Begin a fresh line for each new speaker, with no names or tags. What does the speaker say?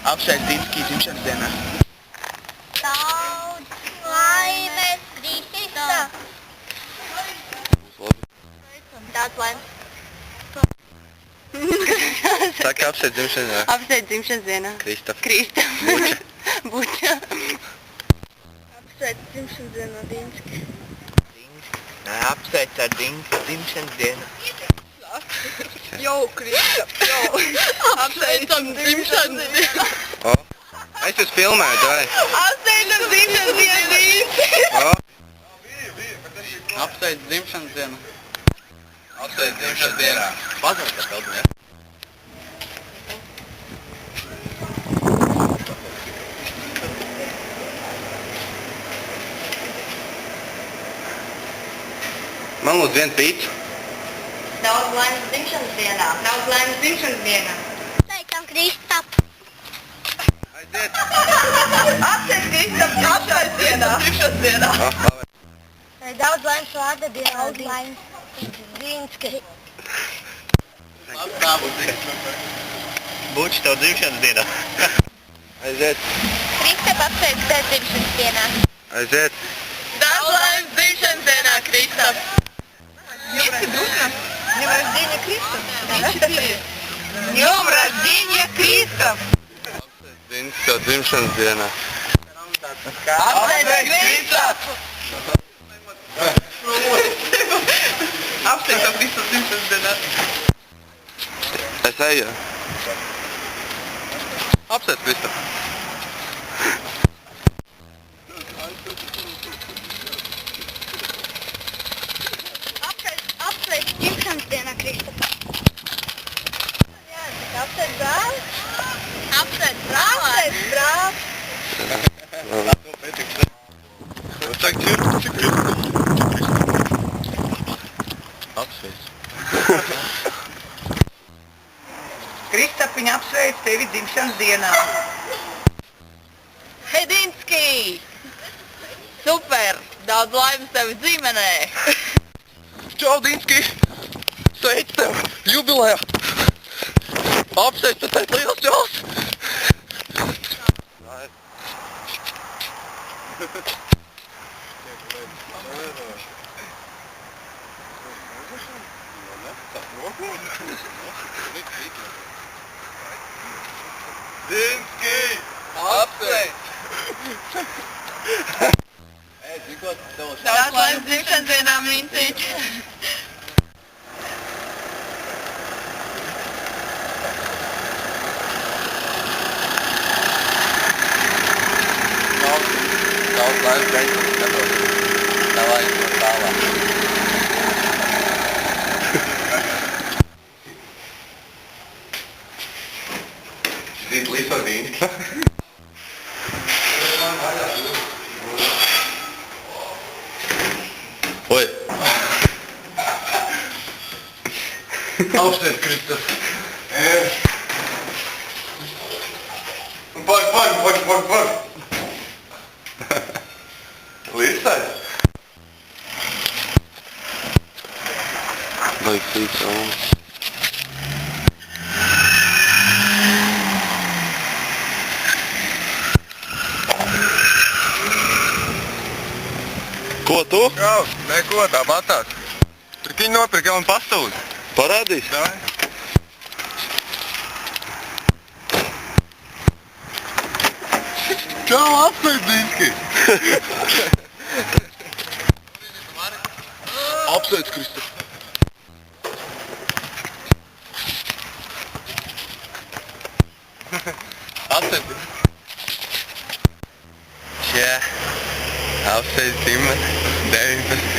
Apsveic Zinskija dzimšanas dienā.
Daudz laimes Krista. Daudz laimes.
Saka, apsveic dzimšanas dienā.
Apsveic dzimšanas dienā.
Kristaf.
Buča. Buča.
Apsveic dzimšanas dienā Dinski.
Nē, apsveic ar dzimšanas dienu.
Jau, Kristaf, jau. Apsveicam dzimšanas dienā.
O, es jūs filmēju, vai?
Apsveicam dzimšanas dienā, Dinski.
O. Apsveic dzimšanas dienu. Apsveic dzimšanas dienā. Pazar, ka tev, ne? Man lūdzu vienu pīcu.
Daudz laimes dzimšanas dienā. Daudz laimes dzimšanas dienā.
Sveicam Krista.
Aiziet.
Apsveic Kristaf dzimšanas dienā. Dzimšanas dienā.
Daudz laimes vārda dienā. Daudz laimes Dinski.
Buči tev dzimšanas dienā. Aiziet.
Kristap apsveic tev dzimšanas dienā.
Aiziet.
Daudz laimes dzimšanas dienā, Kristaf. Днем рождения Криста. Днем рождения Криста.
Zins, tev dzimšanas dienā.
Apsveic Kristaf. Apsveicam Kristaf dzimšanas dienā.
Es eju. Apsveic Kristaf.
Apsveic dzimšanas dienā Kristap. Apsveic brāli. Apsveic brāli. Apsveic brāli.
Cik ir? Apsveic.
Kristapiņa apsveic tevi dzimšanas dienā. Hedinski! Super! Daudz laimes tevi dzīmenē!
Čau, Dinski! Sveic tev! Jubilejā! Apsveic tev teikt liels čaus! Dinski! Apsveic!
Daudz laimes dzimšanas dienā, Minciņš!
Daudz laimes beidzot skatos. Davai, no tālāk. Zīt līdz Dinski. Oi! Apsveic Kristaf! Pag! Līdztais? Vai pīca un... Ko tu?
Jā, neko, tāpatās. Viņi nopirka jaunu pastuli.
Parādīs?
Davai.
Čau, apsveic Dinski! Apsveic Kristaf! Apsveic! Čē, apsveic ģimeni, 19.